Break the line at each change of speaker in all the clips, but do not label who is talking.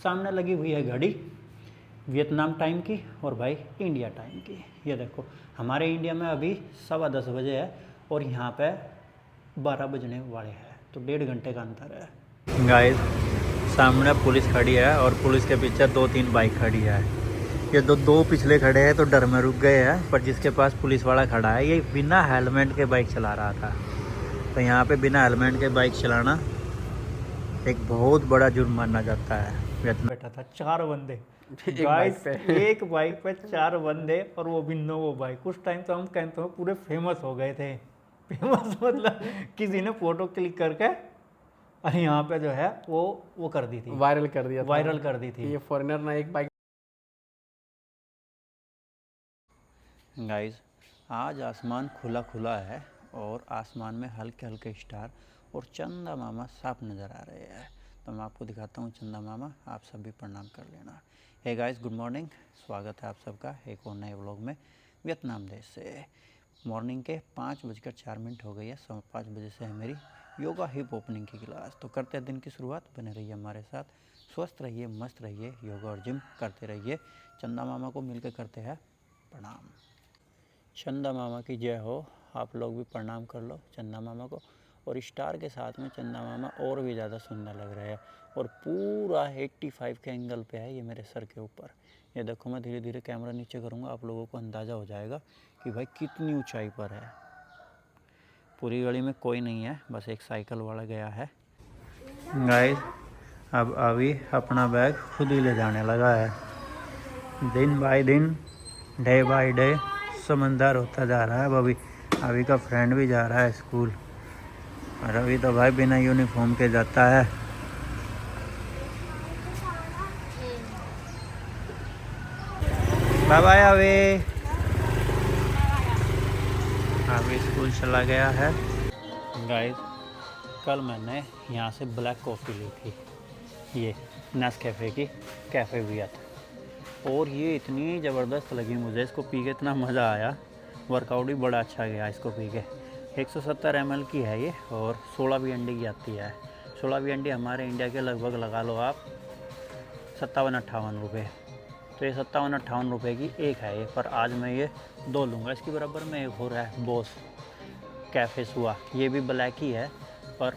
सामने लगी हुई है घड़ी वियतनाम टाइम की और भाई इंडिया टाइम की। ये देखो हमारे इंडिया में अभी 10:15 बजे है और यहाँ पे 12 बजने वाले हैं, तो 1.5 घंटे का अंतर है। गाइस सामने पुलिस खड़ी है और पुलिस के पीछे 2-3 बाइक खड़ी है। ये दो पिछले खड़े हैं तो डर में रुक गए हैं, पर जिसके पास पुलिस वाला खड़ा है ये बिना हेलमेट के बाइक चला रहा था। तो यहाँ पे बिना हेलमेट के बाइक चलाना एक बहुत बड़ा जुर्म माना जाता है। बैठा था 4 बंदे एक बाइक पे 4 बंदे और वो भी नोवो बाइक। उस टाइम तो हम कहते हैं पूरे फेमस हो गए थे। फेमस मतलब किसी ने फोटो क्लिक करके और यहाँ पे जो है वो कर दी थी,
वायरल कर दिया,
वायरल कर दी थी।
ये फॉरेनर ना एक बाइक।
गाइस आज आसमान खुला खुला है और आसमान में हल्के हल्के स्टार और चंदा मामा साफ नज़र आ रहे हैं। तो मैं आपको दिखाता हूँ चंदा मामा, आप सब भी प्रणाम कर लेना। हे गाइस गुड मॉर्निंग, स्वागत है आप सबका एक और नए व्लॉग में वियतनाम देश से। मॉर्निंग के 5:04 हो गई है। 5:15 बजे से है मेरी योगा हिप ओपनिंग की क्लास। तो करते हैं दिन की शुरुआत, बने रहिए हमारे साथ, स्वस्थ रहिए, मस्त रहिए, योगा और जिम करते रहिए। चंदा मामा को मिलकर करते हैं प्रणाम। चंदा मामा की जय हो। आप लोग भी प्रणाम कर लो चंदा मामा को। और स्टार के साथ में चंदा मामा और भी ज़्यादा सुंदर लग रहे हैं और पूरा 85 के एंगल पे है ये मेरे सर के ऊपर। ये देखो मैं धीरे धीरे कैमरा नीचे करूँगा, आप लोगों को अंदाज़ा हो जाएगा कि भाई कितनी ऊंचाई पर है। पूरी गली में कोई नहीं है, बस एक साइकिल वाला गया है। गाइस अब अभी अपना बैग खुद ही ले जाने लगा है। दिन बाय दिन, डे बाय डे समझदार होता जा रहा है। अभी का फ्रेंड भी जा रहा है स्कूल और अभी तो भाई बिना यूनिफॉर्म के जाता है। बाय बाय अभी स्कूल चला गया है। गाइस कल मैंने यहाँ से ब्लैक कॉफ़ी ली थी, ये नेस्कैफ़े की कैफ़े वियत, और ये इतनी ज़बरदस्त लगी मुझे। इसको पी के इतना मज़ा आया, वर्कआउट भी बड़ा अच्छा गया इसको पी के। 170 ml की है ये और 16 VND की आती है। 16 VND हमारे इंडिया के लगभग लगा लो आप 57-58 रुपये। तो ये 57-58 रुपये की एक है ये, पर आज मैं ये 2 लूँगा। इसके बराबर में एक और है बॉस कैफ़े सुआ, ये भी ब्लैक ही है, पर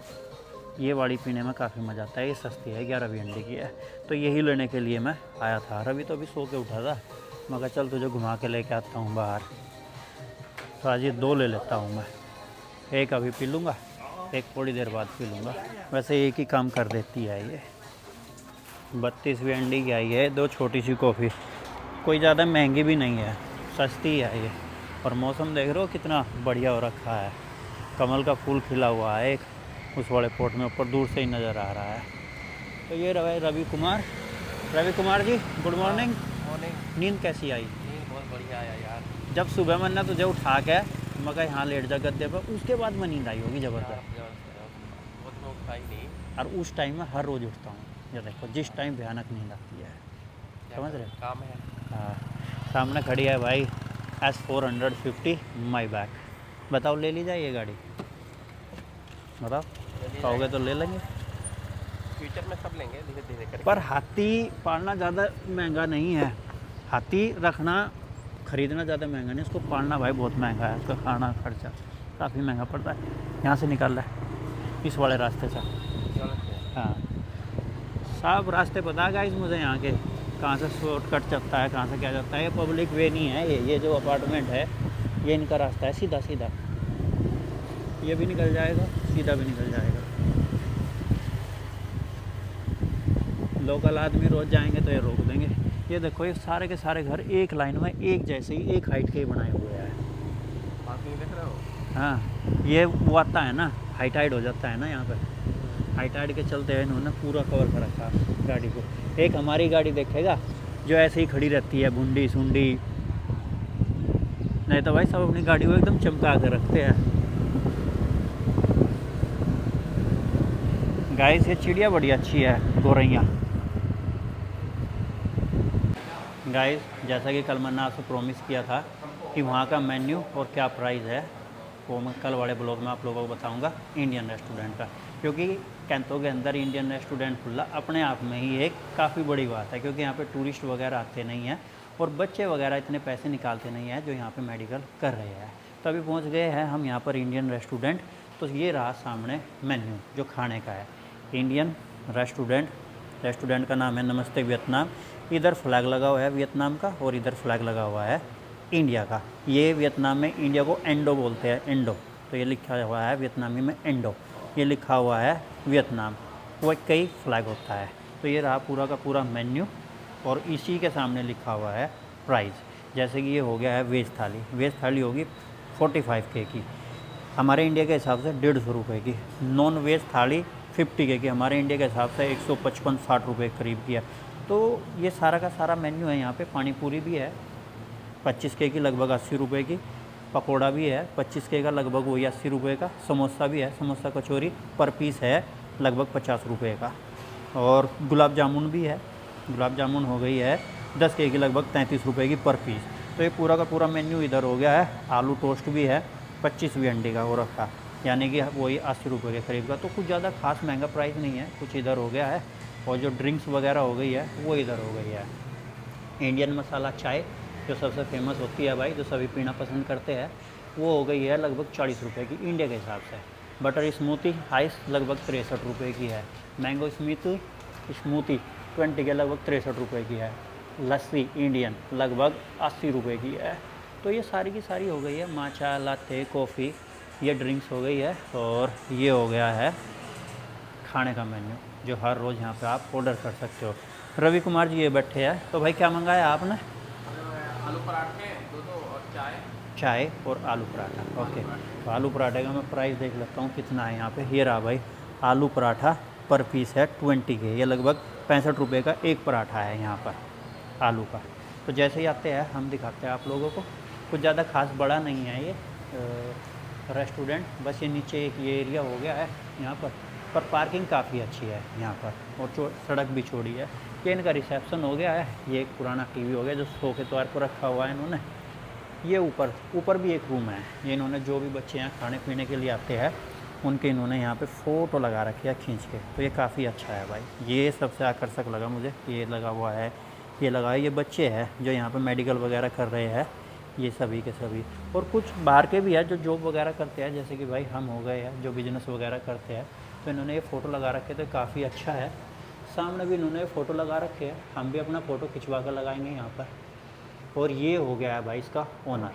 ये वाली पीने में काफ़ी मज़ा आता है। ये सस्ती है, 11 VND की है। तो यही लेने के लिए मैं आया था। रवि तो अभी सो के उठा था, मैं कहा चल तुझे घुमा के लेके आता हूँ बाहर। तो आज ये 2 ले लेता हूँ मैं, एक अभी पी लूँगा, एक थोड़ी देर बाद पी लूँगा। वैसे एक ही काम कर देती है ये। 32 VND की आई है, 2 छोटी सी कॉफ़ी, कोई ज़्यादा महंगी भी नहीं है, सस्ती है ये। और मौसम देख रहे हो कितना बढ़िया हो रखा है, कमल का फूल खिला हुआ है एक उस वाले पोट में, ऊपर दूर से ही नज़र आ रहा है। तो ये रवि कुमार जी गुड मॉर्निंग। नींद कैसी आई?
नींद बहुत बढ़िया आया यार।
जब सुबह मैंने तुझे उठा के मैं कहा यहाँ लेट जा गद्दे पर, उसके बाद में नींद आई होगी ज़बरदस्त।
वो तो उठा ही नहीं।
और उस टाइम में हर रोज़ उठता हूँ, ये देखो जिस टाइम भयानक नींद आती है, समझ रहे?
काम है।
हाँ सामने खड़ी है भाई S450 माई बैक। बताओ ले ली जाए ये गाड़ी? बताओ कहोगे तो ले लेंगे,
फ्यूचर में सब लेंगे धीरे धीरे करके।
पर हाथी पालना ज़्यादा महंगा नहीं है। हाथी रखना ख़रीदना ज़्यादा महंगा नहीं, उसको पालना भाई बहुत महंगा है। उसका खाना खर्चा काफ़ी महंगा पड़ता है। यहाँ से निकल रहा है इस वाले रास्ते से। हाँ सब रास्ते पता गाइस मुझे यहाँ के, कहाँ से शॉर्टकट चलता है, कहाँ से क्या जाता है। ये पब्लिक वे नहीं है, ये जो अपार्टमेंट है ये इनका रास्ता है सीधा सीधा। ये भी निकल जाएगा, सीधा भी निकल जाएगा। लोकल आदमी रोज़ जाएंगे तो ये रोक देंगे। ये देखो ये सारे के सारे घर एक लाइन में एक जैसे ही एक हाइट के ही बनाए हुए हैं।
पार्किंग देख रहे हो?
हाँ ये वो आता है ना, हाइट हो जाता है ना यहाँ पे, हाइट के चलते हैं इन्होंने पूरा कवर कर रखा गाड़ी को। एक हमारी गाड़ी देखेगा जो ऐसे ही खड़ी रहती है भुंडी सुंडी, नहीं तो भाई सब अपनी गाड़ी को एकदम चमका कर रखते हैं। गाइस ये चिड़िया बड़ी अच्छी है, गोरैया। गाइस जैसा कि कल मैंने आपसे प्रॉमिस किया था कि वहाँ का मेन्यू और क्या प्राइस है वो मैं कल वाले ब्लॉग में आप लोगों को बताऊंगा इंडियन रेस्टोरेंट का, क्योंकि कैंतो के अंदर इंडियन रेस्टोरेंट खुला अपने आप में ही एक काफ़ी बड़ी बात है, क्योंकि यहाँ पे टूरिस्ट वगैरह आते नहीं हैं और बच्चे वगैरह इतने पैसे निकालते नहीं हैं जो यहाँ पे मेडिकल कर रहे हैं। तो अभी पहुँच गए हैं हम यहाँ पर इंडियन रेस्टोरेंट। तो ये रहा सामने मेन्यू जो खाने का है, इंडियन रेस्टोरेंट का नाम है नमस्ते वियतनाम। इधर फ्लैग लगा हुआ है वियतनाम का और इधर फ्लैग लगा हुआ है इंडिया का। ये वियतनाम में इंडिया को एंडो बोलते हैं, एंडो। तो ये लिखा हुआ है वियतनामी में एंडो, ये लिखा हुआ है वियतनाम। वो कई फ्लैग होता है। तो ये रहा पूरा का पूरा मेन्यू और इसी के सामने लिखा हुआ है प्राइस। जैसे कि ये हो गया है वेज थाली होगी 45K की, हमारे इंडिया के हिसाब से 150 रुपये की। नॉन वेज थाली 50K की, हमारे इंडिया के हिसाब से 155-60 रुपये करीब की है। तो ये सारा का सारा मेन्यू है। यहाँ पे पानी पूरी भी है 25K की, लगभग 80 रुपये की। पकोड़ा भी है 25K का, लगभग वही 80 रुपये का। समोसा भी है, समोसा कचौरी पर पीस है लगभग 50 रुपये का। और गुलाब जामुन भी है, गुलाब जामुन हो गई है 10K की, लगभग 33 रुपये की पर पीस। तो ये पूरा का पूरा मेन्यू इधर हो गया है। आलू टोस्ट भी है 25 अंडे का हो रखा, यानी कि वही 80 रुपये के करीब का। तो कुछ ज़्यादा खास महंगा प्राइस नहीं है, कुछ इधर हो गया है। और जो ड्रिंक्स वगैरह हो गई है वो इधर हो गई है। इंडियन मसाला चाय जो सबसे फेमस होती है भाई, जो सभी पीना पसंद करते हैं, वो हो गई है लगभग 40 रुपये की इंडिया के हिसाब से। बटर स्मूथी आइस लगभग 63 रुपये की है। मैंगो स्मूथी 20 के लगभग 63 रुपये की है। लस्सी इंडियन लगभग 80 रुपये की है। तो ये सारी की सारी हो गई है। माचा, लाते, कॉफ़ी, ये ड्रिंक्स हो गई है। और ये हो गया है खाने का मेन्यू जो हर रोज़ यहाँ पे आप ऑर्डर कर सकते हो। रवि कुमार जी ये बैठे हैं। तो भाई क्या मंगाया आपने?
आलू पराठे 2 और
चाय और आलू पराठा। ओके, तो आलू पराठे का मैं प्राइस देख लेता हूँ कितना है यहाँ पे। ये रहा भाई, आलू पराठा पर पीस है 20K, ये लगभग 65 रुपये का एक पराठा है यहाँ पर आलू का। तो जैसे ही आते हैं हम दिखाते हैं आप लोगों को। कुछ ज़्यादा खास बड़ा नहीं है ये रेस्टोरेंट, बस ये नीचे एक ये एरिया हो गया है यहाँ पर पार्किंग काफ़ी अच्छी है यहाँ पर और सड़क भी चौड़ी है। ये इनका रिसेप्शन हो गया है। ये एक पुराना टीवी हो गया जो शो के तौर पर रखा हुआ है इन्होंने। ये ऊपर भी एक रूम है। ये इन्होंने जो भी बच्चे यहाँ खाने पीने के लिए आते हैं उनके इन्होंने यहाँ पे फ़ोटो लगा रखी है खींच के। तो ये काफ़ी अच्छा है भाई, ये सबसे आकर्षक लगा मुझे। ये लगा हुआ है, ये लगा है। ये बच्चे हैं जो यहाँ पे मेडिकल वगैरह कर रहे हैं, ये सभी के सभी। और कुछ बाहर के भी है जो जॉब वगैरह करते हैं, जैसे कि भाई हम हो गए हैं जो बिज़नेस वगैरह करते हैं। तो इन्होंने ये फ़ोटो लगा रखे, तो काफ़ी अच्छा है। सामने भी इन्होंने फ़ोटो लगा रखे है, हम भी अपना फ़ोटो खिंचवा कर लगाएंगे यहाँ पर। और ये हो गया है भाई इसका ओनर,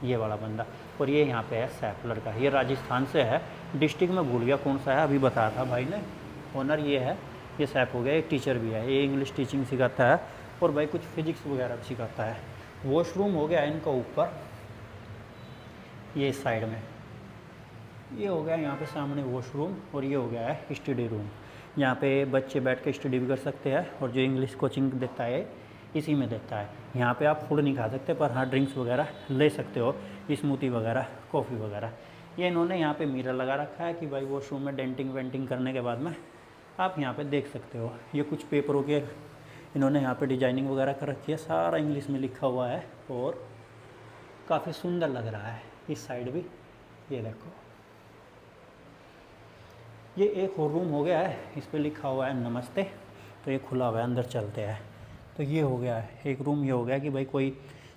ये वाला बंदा। और ये यहाँ पे है सैफ लड़का, ये राजस्थान से है, डिस्ट्रिक्ट में भूल गया कौन सा है, अभी बताया था भाई ने। ओनर ये है, ये सैफ हो गया। एक टीचर भी है, ये इंग्लिश टीचिंग सिखाता है और भाई कुछ फिजिक्स वगैरह भी सिखाता है। वॉशरूम हो गया है इनका ऊपर, ये इस साइड में। ये हो गया यहाँ पे सामने वॉशरूम। और ये हो गया है स्टडी रूम, यहाँ पे बच्चे बैठ के स्टडी भी कर सकते हैं। और जो इंग्लिश कोचिंग देता है इसी में देता है। यहाँ पे आप फूड नहीं खा सकते, पर हाँ ड्रिंक्स वगैरह ले सकते हो, स्मूथी वगैरह, कॉफ़ी वगैरह। ये इन्होंने यहाँ पे मिरर लगा रखा है कि भाई वॉशरूम में डेंटिंग वेंटिंग करने के बाद में आप यहाँ पे देख सकते हो। ये कुछ पेपरों के इन्होंने यहाँ पे डिजाइनिंग वगैरह कर रखी है, सारा इंग्लिश में लिखा हुआ है और काफ़ी सुंदर लग रहा है। इस साइड भी ये देखो, ये एक और रूम हो गया है, इस पर लिखा हुआ है नमस्ते। तो ये खुला हुआ है, अंदर चलते हैं। तो ये हो गया है एक रूम। ये हो गया कि भाई कोई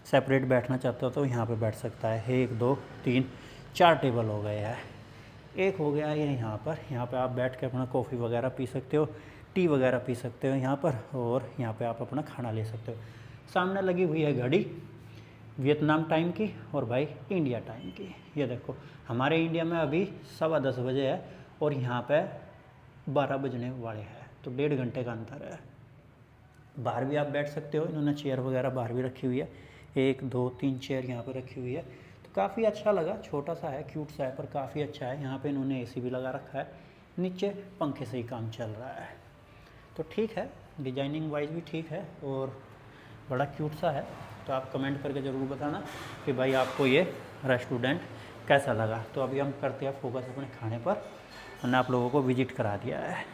सेपरेट बैठना चाहता हो तो यहाँ पे बैठ सकता है। 1 2 3 4 टेबल हो गए हैं। एक हो गया ये यहाँ पर आप बैठ के अपना कॉफ़ी वगैरह पी सकते हो, टी वगैरह पी सकते हो यहाँ पर। और यहाँ पे आप अपना खाना ले सकते हो। सामने लगी हुई है घड़ी वियतनाम टाइम की और भाई इंडिया टाइम की। ये देखो, हमारे इंडिया में अभी 10:15 बजे है और यहाँ पे 12 बजने वाले हैं, तो 1.5 घंटे का अंतर है। बाहर भी आप बैठ सकते हो, इन्होंने चेयर वगैरह बाहर भी रखी हुई है। 1 2 3 चेयर यहाँ पे रखी हुई है। तो काफ़ी अच्छा लगा, छोटा सा है, क्यूट सा है, पर काफ़ी अच्छा है। यहाँ पे इन्होंने एसी भी लगा रखा है, नीचे पंखे से ही काम चल रहा है। तो ठीक है, डिजाइनिंग वाइज भी ठीक है और बड़ा क्यूट सा है। तो आप कमेंट करके ज़रूर बताना कि भाई आपको ये रेस्टोरेंट कैसा लगा। तो अभी हम करते हैं फोकस अपने खाने पर, मैंने आप लोगों को विजिट करा दिया है।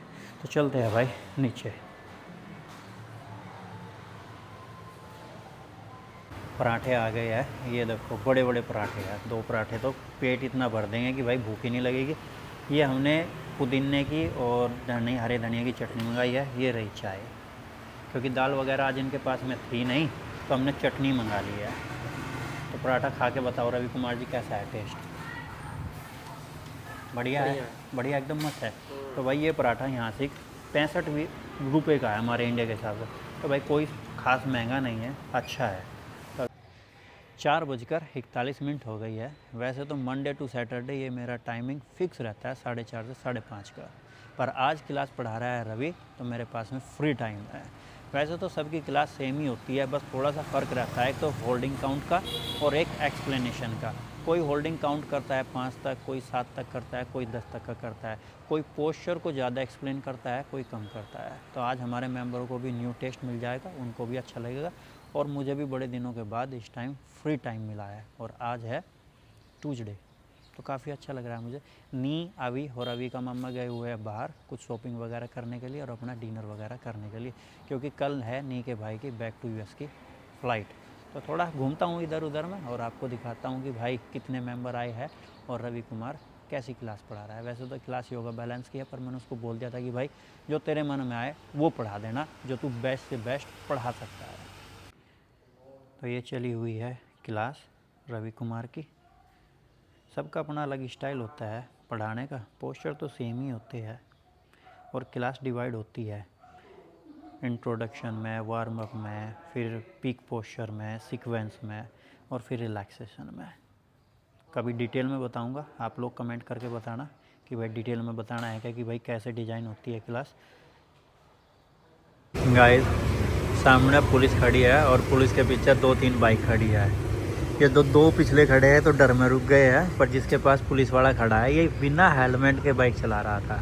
तो चलते हैं भाई नीचे। पराठे आ गए हैं, ये देखो बड़े बड़े पराठे हैं। 2 पराठे तो पेट इतना भर देंगे कि भाई भूख ही नहीं लगेगी। ये हमने पुदीने की और हरे धनिया की चटनी मंगाई है। ये रही चाय, क्योंकि दाल वगैरह आज इनके पास में थी नहीं, तो हमने चटनी मंगा ली है। तो पराठा खा के बताओ रवि कुमार जी कैसा है टेस्ट? बढ़िया है, बढ़िया एकदम मस्त है। तो भाई ये पराठा यहाँ से 65 रुपये का है हमारे इंडिया के हिसाब से। तो भाई कोई ख़ास महंगा नहीं है, अच्छा है। तो 4:41 हो गई है। वैसे तो मंडे टू सैटरडे ये मेरा टाइमिंग फ़िक्स रहता है 4:30 से 5:30 का, पर आज क्लास पढ़ा रहा है रवि, तो मेरे पास में फ्री टाइम है। वैसे तो सबकी क्लास सेम ही होती है, बस थोड़ा सा फ़र्क रहता है, एक तो होल्डिंग काउंट का और एक एक्सप्लेनेशन का। कोई होल्डिंग काउंट करता है 5 तक, कोई 7 तक करता है, कोई 10 तक का करता है, कोई पोस्चर को ज़्यादा एक्सप्लेन करता है, कोई कम करता है। तो आज हमारे मेंबरों को भी न्यू टेस्ट मिल जाएगा, उनको भी अच्छा लगेगा, और मुझे भी बड़े दिनों के बाद इस टाइम फ्री टाइम मिला है। और आज है ट्यूसडे, तो काफ़ी अच्छा लग रहा है मुझे। नी, अभी और अभी का मम्मा गए हुए हैं बाहर कुछ शॉपिंग वगैरह करने के लिए और अपना डिनर वगैरह करने के लिए, क्योंकि कल है नी के भाई की बैक टू यूएस की फ़्लाइट। तो थोड़ा घूमता हूँ इधर उधर में और आपको दिखाता हूँ कि भाई कितने मेंबर आए हैं और रवि कुमार कैसी क्लास पढ़ा रहा है। वैसे तो क्लास योगा बैलेंस की है, पर मैंने उसको बोल दिया था कि भाई जो तेरे मन में आए वो पढ़ा देना, जो तू बेस्ट से बेस्ट पढ़ा सकता है। तो ये चली हुई है क्लास रवि कुमार की। सबका अपना अलग स्टाइल होता है पढ़ाने का, पोस्चर तो सेम ही होते हैं, और क्लास डिवाइड होती है इंट्रोडक्शन में, वार्म अप में, फिर पीक पोस्चर में, सीक्वेंस में, और फिर रिलैक्सेशन में। कभी डिटेल में बताऊंगा, आप लोग कमेंट करके बताना कि भाई डिटेल में बताना है क्या, कि भाई कैसे डिज़ाइन होती है क्लास। गाइस, सामने पुलिस खड़ी है और पुलिस के पीछे 2-3 बाइक खड़ी है। ये दो पिछले खड़े हैं तो डर में रुक गए हैं, पर जिसके पास पुलिस वाला खड़ा है ये बिना हेलमेट के बाइक चला रहा था।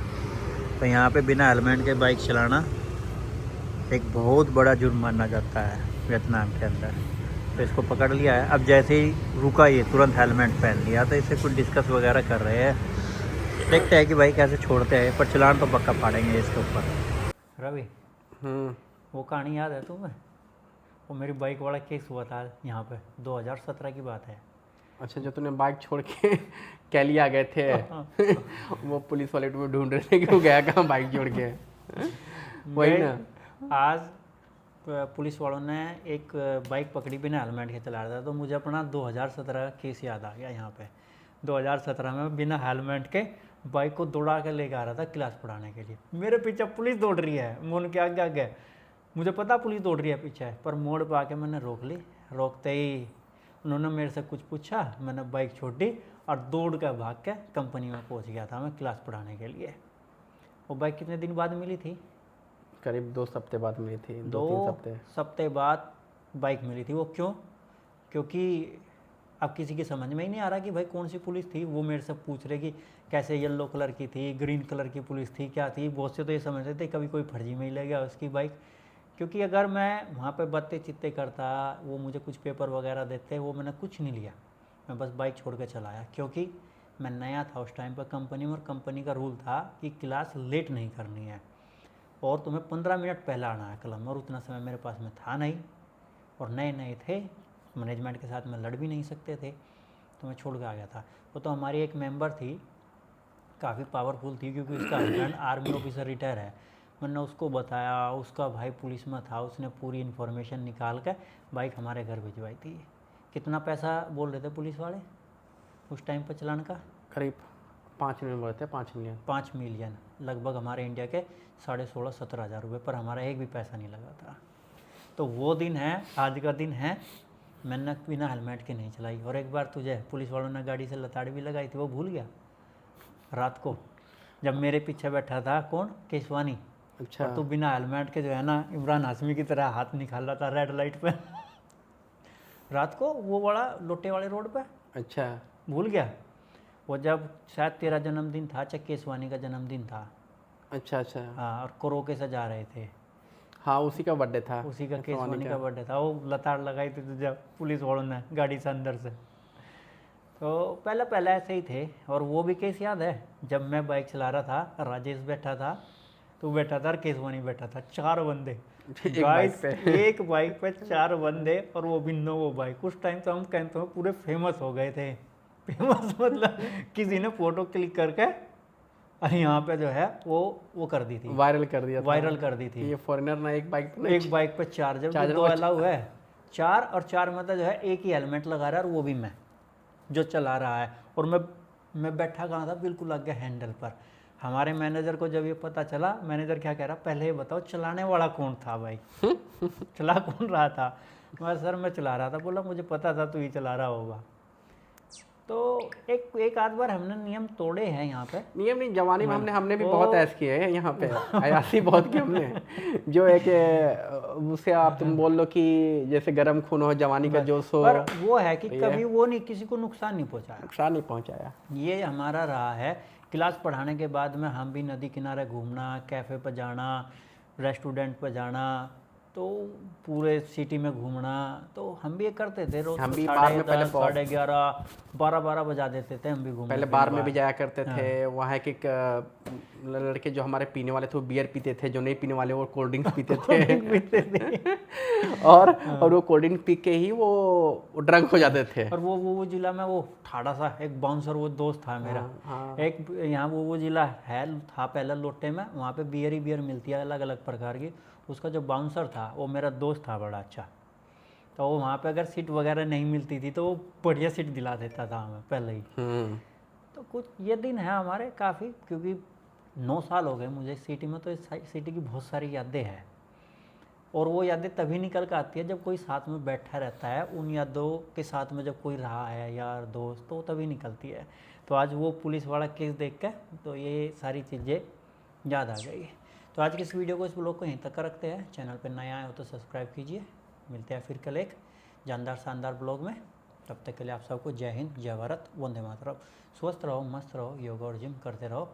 तो यहाँ पे बिना हेलमेट के बाइक चलाना एक बहुत बड़ा जुर्म माना जाता है वियतनाम के अंदर। तो इसको पकड़ लिया है। अब जैसे ही रुका ये तुरंत हेलमेट पहन लिया, तो इससे कुछ डिस्कस वगैरह कर रहे हैं। देखते हैं कि भाई कैसे छोड़ते हैं, पर चलान तो पक्का फाड़ेंगे इसके ऊपर। रवि, वो कहानी याद है तुम्हें? वो मेरी बाइक वाला केस हुआ था यहाँ पे, 2017 की बात है।
अच्छा, जो तूने बाइक छोड़ के कैली आ गए थे वो पुलिस वाले तुम्हें ढूंढ रहे थे कि वो गया कहाँ बाइक छोड़ के। वही ना।
आज पुलिस वालों ने एक बाइक पकड़ी बिना हेलमेट के चला रहा था, तो मुझे अपना 2017 का केस याद आ गया। यहाँ पे 2017 में बिना हेलमेट के बाइक को दौड़ा के लेके आ रहा था क्लास पढ़ाने के लिए। मेरे पीछे पुलिस दौड़ रही है, मन के आगे आगे, मुझे पता पुलिस दौड़ रही है पीछे, पर मोड़ पे आके मैंने रोक ली। रोकते ही उन्होंने मेरे से कुछ पूछा, मैंने बाइक छोड़ी और दौड़ कर भाग के कंपनी में पहुंच गया था मैं क्लास पढ़ाने के लिए। वो बाइक कितने दिन बाद मिली थी?
करीब 2 हफ्ते बाद मिली थी,
2 हफ्ते बाद बाइक मिली थी। वो क्यों? क्योंकि अब किसी की समझ में ही नहीं आ रहा कि भाई कौन सी पुलिस थी। वो मेरे से पूछ रहे कि कैसे येलो कलर की थी, ग्रीन कलर की पुलिस थी, क्या थी। बहुत से तो ये समझ रहे थे कभी कोई फर्जी में ही ले गया उसकी बाइक। क्योंकि अगर मैं वहाँ पे बत्ते चित्ते करता, वो मुझे कुछ पेपर वगैरह देते, वो मैंने कुछ नहीं लिया, मैं बस बाइक छोड़ के चला आया। क्योंकि मैं नया था उस टाइम पर कंपनी में, और कंपनी का रूल था कि क्लास लेट नहीं करनी है और तुम्हें 15 मिनट पहले आना है क्लब में, और उतना समय मेरे पास में था नहीं, और नए नए थे, मैनेजमेंट के साथ में लड़ भी नहीं सकते थे, तो मैं छोड़ के आ गया था। वो तो हमारी एक मेंबर थी, काफ़ी पावरफुल थी, क्योंकि उसका हस्बैंड आर्मी ऑफिसर रिटायर है। मैंने उसको बताया, उसका भाई पुलिस में था, उसने पूरी इन्फॉर्मेशन निकाल कर बाइक हमारे घर भिजवाई थी। कितना पैसा बोल रहे थे पुलिस वाले उस टाइम पर चलान का?
करीब 5 मिलियन बोलते हैं, 5 मिलियन।
5 मिलियन, लगभग हमारे इंडिया के 16,500-17 हज़ार रुपये, पर हमारा एक भी पैसा नहीं लगा था। तो वो दिन है, आज का दिन है, मैंने बिना हेलमेट के नहीं चलाई। और एक बार तुझे पुलिस वालों ने गाड़ी से लताड़ भी लगाई थी, वो भूल गया रात को, जब मेरे पीछे बैठा था कौन, केशवानी।
अच्छा।
और तू बिना हेलमेट के जो है ना इमरान हाशमी की तरह हाथ निकाल रहा था रेड लाइट पे रात को, वो बड़ा लोटे वाले रोड पे।
अच्छा,
भूल गया? वो जब शायद तेरा जन्मदिन था, चाहे केशवानी का जन्मदिन था।
अच्छा अच्छा।
हाँ, और कोरोके से जा रहे थे।
हाँ, उसी का बर्थडे था,
उसी का केशवानी का बर्थडे था। वो लताड़ लगाई थी जब पुलिस वालों ने गाड़ी से अंदर से। तो पहले पहले ऐसे ही थे। और वो भी केस याद है, जब मैं बाइक चला रहा था, राजेश बैठा था, तू बैठा था और केशवानी बैठा था, 4 बंदे एक बाइक पे 4 बंदे, और वो भी नोवो बाइक। उस टाइम तो हम कहते हैं पूरे फेमस हो गए थे। फेमस मतलब किसी ने फोटो क्लिक करके और यहाँ पे जो है वो कर दी थी,
वायरल कर दिया था।
वायरल कर दी थी।
ये फॉरेनर ना एक बाइक पे ना
एक बाइक पे 4, जब
चार्जर
2
और
अलाउ है, 4 और 4 मतलब जो है एक ही हेलमेट लगा रहा है, और वो भी मैं जो चला रहा है, और मैं बैठा कहाँ था, बिल्कुल आगे हैंडल पर। हमारे मैनेजर को जब ये पता चला, मैनेजर क्या कह रहा, पहले ये बताओ चलाने वाला कौन था भाई, चला कौन रहा था। मैं सर मैं चला रहा था। बोला मुझे पता था तू ही चला रहा होगा। तो एक आध बार हमने नियम तोड़े हैं यहाँ पे।
नियम नहीं, जवानी में हमने भी
वो-
बहुत ऐश किए हैं यहाँ पे, अयासी बहुत की हमने। जो एक उसे आप तुम बोल लो कि जैसे गर्म खून हो, जवानी का जोश हो,
पर वो है कि
ये
कभी वो नहीं, किसी को नुकसान नहीं पहुंचाया।
नुकसान नहीं पहुंचाया।
ये हमारा रहा है। क्लास पढ़ाने के बाद में हम भी नदी किनारे घूमना, कैफ़े पर जाना, रेस्टोरेंट पर जाना, तो पूरे सिटी में घूमना, तो हम भी ये करते थे। रोज
हम
को
भी बार में पहले
11:30, 12 बजा देते थे हम भी घूमने।
पहले बार में भी जाया करते थे। वहाँ के लड़के जो हमारे पीने वाले थे वो बियर पीते थे, जो नहीं पीने वाले वो कोल्ड ड्रिंक्स पीते थे। और वो कोल्ड ड्रिंक पी के ही वो ड्रंक हो जाते थे।
और वो जिला में वो ठाड़ा सा एक बाउंसर, वो दोस्त था मेरा। एक यहाँ वो जिला है था पहले लोटे में, वहाँ पे बियर ही बियर मिलती है अलग अलग प्रकार की। उसका जो बाउंसर था वो मेरा दोस्त था बड़ा अच्छा। तो वो वहाँ पे अगर सीट वगैरह नहीं मिलती थी तो वो बढ़िया सीट दिला देता था हमें पहले ही। तो कुछ ये दिन है हमारे काफ़ी, क्योंकि 9 साल हो गए मुझे सिटी में, तो इस सिटी की बहुत सारी यादें हैं। और वो यादें तभी निकल कर आती है जब कोई साथ में बैठा रहता है। उन यादों के साथ में जब कोई रहा है यार दोस्त, तो तभी निकलती है। तो आज वो पुलिस वाला केस देख के तो ये सारी चीज़ें याद आ गई। तो आज की इस वीडियो को, इस ब्लॉग को यहीं तक रखते हैं। चैनल पर नया आए हो तो सब्सक्राइब कीजिए। मिलते हैं फिर कल एक जानदार शानदार ब्लॉग में। तब तक के लिए आप सबको जय हिंद, जय भारत, वंदे मातरम। स्वस्थ रहो, मस्त रहो, योगा और जिम करते रहो।